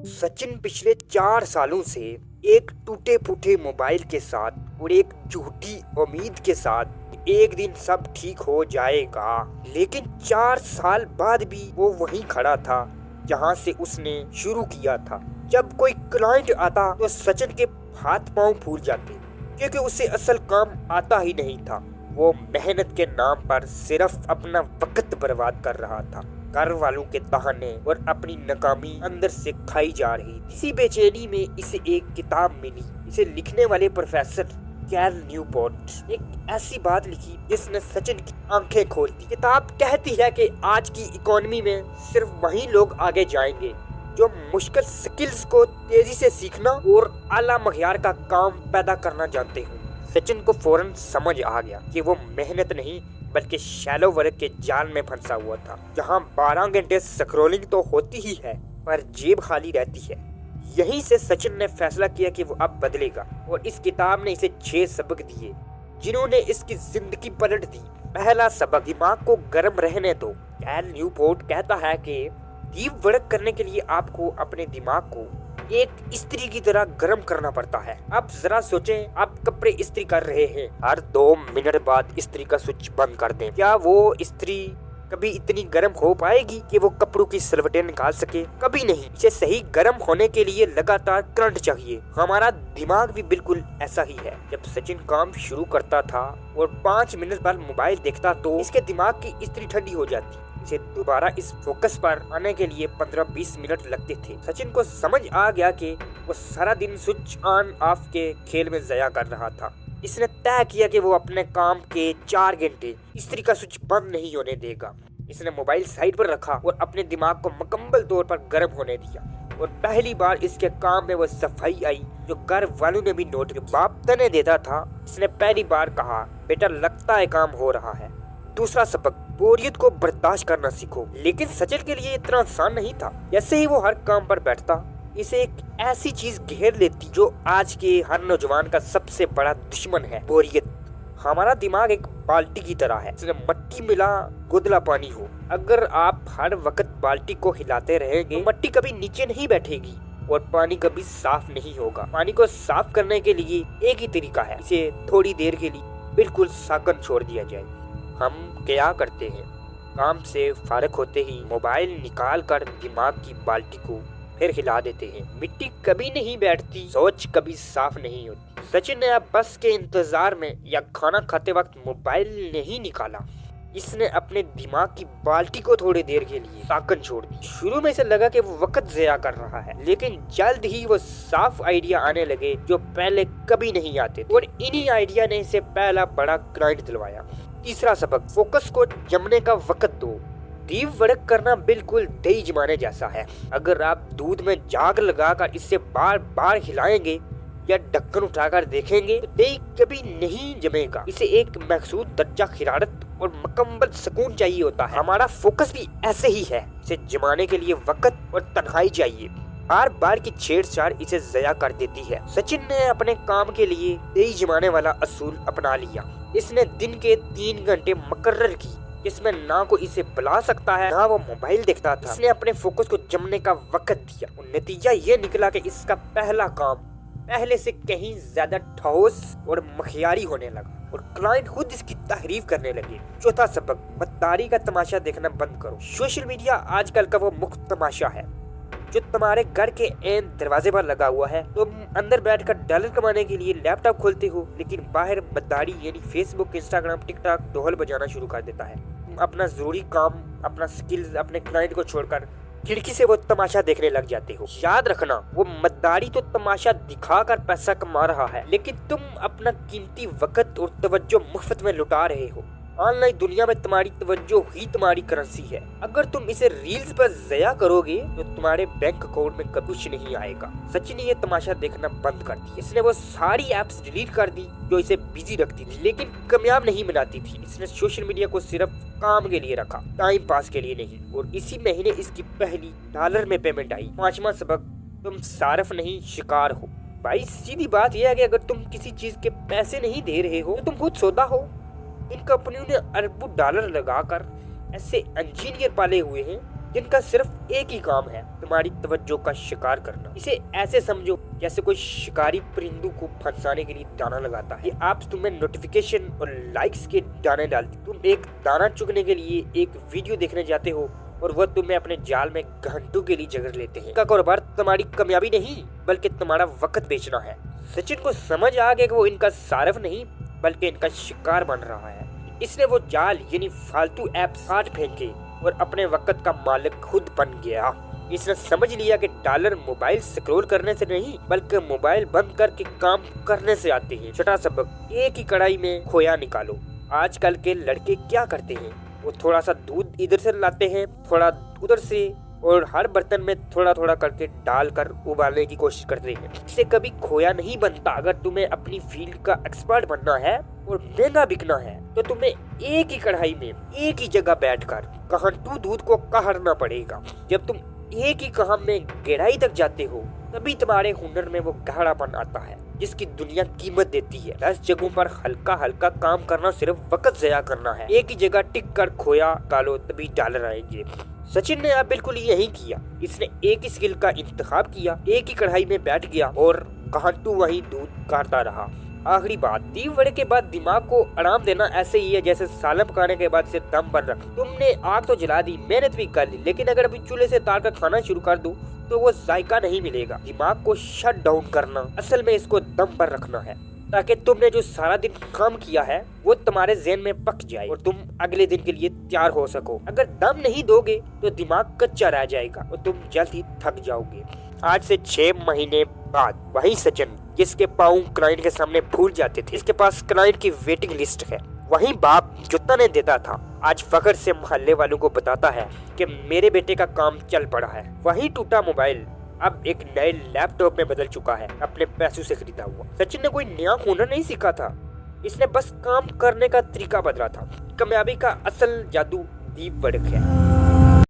सचिन पिछले 4 सालों से एक टूटे फूटे मोबाइल के साथ और एक झूठी उम्मीद के साथ एक दिन सब ठीक हो जाएगा, लेकिन 4 साल बाद भी वो वहीं खड़ा था जहां से उसने शुरू किया था। जब कोई क्लाइंट आता तो सचिन के हाथ पांव फूल जाते क्योंकि उसे असल काम आता ही नहीं था। वो मेहनत के नाम पर सिर्फ अपना वक्त बर्बाद कर रहा था। घर वालों के ताने और अपनी नाकामी अंदर से खाई जा रही थी। इसी बेचैनी में इसे एक किताब मिली। इसे लिखने वाले प्रोफेसर कैल न्यूपोर्ट एक ऐसी बात लिखी जिसने सचिन की आंखें खोल दी। किताब कहती है कि आज की इकोनॉमी में सिर्फ वही लोग आगे जाएंगे जो मुश्किल स्किल्स को तेजी से सीखना और आला मयार का काम पैदा करना जानते हो। सचिन को फौरन समझ आ गया कि वो मेहनत नहीं बल्कि शैलो वर्क के जाल में फंसा हुआ था, जहां 12 घंटे स्क्रॉलिंग तो होती ही है पर जेब खाली रहती है। यहीं से सचिन ने फैसला किया कि वो अब बदलेगा और इस किताब ने इसे 6 सबक दिए जिन्होंने इसकी जिंदगी पलट दी। पहला सबक, दिमाग को गर्म रहने दो। कैल न्यूपोर्ट कहता है कि डीप वर्क करने के लिए आपको अपने दिमाग को एक इस्त्री की तरह गर्म करना पड़ता है। अब जरा सोचें, आप कपड़े इस्त्री कर रहे हैं, हर 2 मिनट बाद इस्त्री का स्विच बंद कर दें। क्या वो इस्त्री कभी इतनी गर्म हो पाएगी कि वो कपड़ों की सिलवटें निकाल सके? कभी नहीं। इसे सही गर्म होने के लिए लगातार करंट चाहिए। हमारा दिमाग भी बिल्कुल ऐसा ही है। जब सचिन काम शुरू करता था और 5 मिनट बाद मोबाइल देखता तो इसके दिमाग की इस्त्री ठंडी हो जाती। इसे दोबारा इस फोकस पर आने के लिए 15-20 मिनट लगते थे। सचिन को समझ आ गया कि वो सारा दिन स्विच ऑन ऑफ के खेल में ज़ाया कर रहा था। इसने तय किया कि वो अपने काम के 4 घंटे इस्त्री का स्विच बंद नहीं होने देगा। इसने मोबाइल साइड पर रखा और अपने दिमाग को मुकम्मल तौर पर गर्म होने दिया। और पहली बार इसके काम में वो सफाई आई जो घर वालों ने भी नोट किया। बाप तने देता था, इसने पहली बार कहा, बेटा लगता है काम हो रहा है। दूसरा सबक, बोरियत को बर्दाश्त करना सीखो। लेकिन सचिन के लिए इतना आसान नहीं था। जैसे ही वो हर काम पर बैठता इसे एक ऐसी चीज घेर लेती जो आज के हर नौजवान का सबसे बड़ा दुश्मन है, बोरियत। हमारा दिमाग एक बाल्टी की तरह है, इसमें मट्टी मिला गुदला पानी हो। अगर आप हर वक्त बाल्टी को हिलाते रहेंगे तो मट्टी कभी नीचे नहीं बैठेगी और पानी कभी साफ नहीं होगा। पानी को साफ करने के लिए एक ही तरीका है, इसे थोड़ी देर के लिए बिल्कुल साकन छोड़ दिया जाए। हम क्या करते हैं, काम से फारग होते ही मोबाइल निकाल कर दिमाग की बाल्टी को फिर हिला देते हैं। मिट्टी कभी नहीं बैठती, सोच कभी साफ नहीं होती। सचिन ने अब बस के इंतजार में या खाना खाते वक्त मोबाइल नहीं निकाला। इसने अपने दिमाग की बाल्टी को थोड़ी देर के लिए साकन छोड़ दी। शुरू में इसे लगा कि वो वक्त ज़या कर रहा है, लेकिन जल्द ही वो साफ आइडिया आने लगे जो पहले कभी नहीं आते थे। और इन्हीं आइडिया ने इसे पहला बड़ा क्लाइंट दिलवाया। तीसरा सबक, फोकस को जमने का वक्त दो। डीप वर्क करना बिल्कुल दही जमाने जैसा है। अगर आप दूध में झाग लगाकर इसे बार बार हिलाएंगे या ढक्कन उठाकर देखेंगे तो दही कभी नहीं जमेगा। इसे एक महसूस दर्जा हिरारत और मुकम्मल सुकून चाहिए होता है। हमारा फोकस भी ऐसे ही है। इसे जमाने के लिए वक्त और तन्हाई चाहिए। बार बार की छेड़छाड़ इसे ज़या कर देती है। सचिन ने अपने काम के लिए दही जमाने वाला असूल अपना लिया। इसने दिन के 3 घंटे मुकर्रर की जिसमें ना को इसे बुला सकता है ना वो मोबाइल देखता था। इसने अपने फोकस को जमने का वक्त दिया और नतीजा ये निकला कि इसका पहला काम पहले से कहीं ज्यादा ठोस और मखियारी होने लगा और क्लाइंट खुद इसकी तारीफ करने लगे। चौथा सबक, मद्दारी का तमाशा देखना बंद करो। सोशल मीडिया आजकल का वो मुख्य तमाशा है जो तुम्हारे घर के एन दरवाजे पर लगा हुआ है। तुम अंदर बैठकर डॉलर कमाने के लिए लैपटॉप खोलते हो, लेकिन बाहर मद्दारी यानी फेसबुक, इंस्टाग्राम, टिकटॉक ढोल बजाना शुरू कर देता है। अपना जरूरी काम, अपना स्किल्स, अपने क्लाइंट को छोड़कर खिड़की से वो तमाशा देखने लग जाते हो। याद रखना, वो मद्दारी तो तमाशा दिखाकर पैसा कमा रहा है, लेकिन तुम अपना कीमती वक्त और तवज्जो मुफ्त में लुटा रहे हो। ऑनलाइन दुनिया में तुम्हारी तवज्जो ही तुम्हारी करेंसी है। अगर तुम इसे रील्स पर ज़या करोगे तो तुम्हारे बैंक अकाउंट में कभी कुछ नहीं आएगा। सचिन ने ये तमाशा देखना बंद कर दिया। इसने वो सारी एप्स डिलीट कर दी जो इसे बिजी रखती थी लेकिन कामयाब नहीं बनाती थी। इसने सोशल मीडिया को सिर्फ काम के लिए रखा, टाइम पास के लिए नहीं। और इसी महीने इसकी पहली डॉलर में पेमेंट आई। 5वां सबक, तुम सारफ नहीं शिकार हो। भाई सीधी बात यह है कि अगर तुम किसी चीज के पैसे नहीं दे रहे हो तो तुम खुद सौदा हो। इन कंपनियों ने अरबों डॉलर लगाकर ऐसे इंजीनियर पाले हुए हैं जिनका सिर्फ एक ही काम है, तुम्हारी तवज्जो का शिकार करना। इसे ऐसे समझो जैसे कोई शिकारी परिंदों को फंसाने के लिए दाना लगाता है। ये ऐप्स तुम्हें नोटिफिकेशन और लाइक्स के दाने डालती। तुम एक दाना चुगने के लिए एक वीडियो देखने जाते हो और वह तुम्हें अपने जाल में घंटों के लिए जकड़ लेते हैं। इनका कारोबार तुम्हारी कामयाबी नहीं बल्कि तुम्हारा वक्त बेचना है। सचिन को समझ आ गया कि वो इनका सारफ नहीं बल्कि इनका शिकार बन रहा है। इसने वो जाल यानी फालतू ऐप काट फेंके और अपने वक्त का मालिक खुद बन गया। इसने समझ लिया कि डॉलर मोबाइल स्क्रॉल करने से नहीं बल्कि मोबाइल बंद करके काम करने से आते हैं। छठा सबक, एक ही कढ़ाई में खोया निकालो। आजकल के लड़के क्या करते हैं, वो थोड़ा सा दूध इधर से लाते हैं, थोड़ा उधर से, और हर बर्तन में थोड़ा थोड़ा करके डालकर उबालने की कोशिश करते हैं। इससे कभी खोया नहीं बनता। अगर तुम्हें अपनी फील्ड का एक्सपर्ट बनना है और महंगा बिकना है तो तुम्हें एक ही कढ़ाई में एक ही जगह बैठकर कहंटू दूध को कहरना पड़ेगा। जब तुम एक ही काम में गहराई तक जाते हो तभी तुम्हारे हुनर में वो गहरापन आता है जिसकी दुनिया कीमत देती है। 10 जगहों पर हल्का हल्का काम करना सिर्फ वक्त ज़या करना है। एक ही जगह टिक कर खोया डालो तभी डॉलर आएंगे। सचिन ने अब बिल्कुल यही किया। इसने एक ही स्किल का इंतखाब किया, एक ही कढ़ाई में बैठ गया और कहंटू वही दूध काटता रहा। आखिरी बात, दीव वड़े के बाद दिमाग को आराम देना ऐसे ही है जैसे सालन पकाने के बाद से दम पर रख। तुमने आग तो जला दी, मेहनत भी कर ली, लेकिन अगर अभी चूल्हे से तार कर खाना शुरू कर दो तो वो जायका नहीं मिलेगा। दिमाग को शट डाउन करना, असल में इसको दम पर रखना है ताकि तुमने जो सारा दिन काम किया है वो तुम्हारे ज़हन में पक जाए और तुम अगले दिन के लिए तैयार हो सको। अगर दम नहीं दोगे तो दिमाग कच्चा रह जाएगा और तुम जल्द ही थक जाओगे। आज से 6 महीने बाद वही सचिन जिसके पाँव क्लाइंट के सामने फूल जाते थे, इसके पास क्लाइंट की वेटिंग लिस्ट है। वही बाप जो तने देता था आज फख्र से मोहल्ले वालों को बताता है कि मेरे बेटे का काम चल पड़ा है। वही टूटा मोबाइल अब एक नए लैपटॉप में बदल चुका है, अपने पैसों से खरीदा हुआ। सचिन ने कोई नया हुनर नहीं सीखा था, इसने बस काम करने का तरीका बदला था। कामयाबी का असल जादू दीप वड़क है।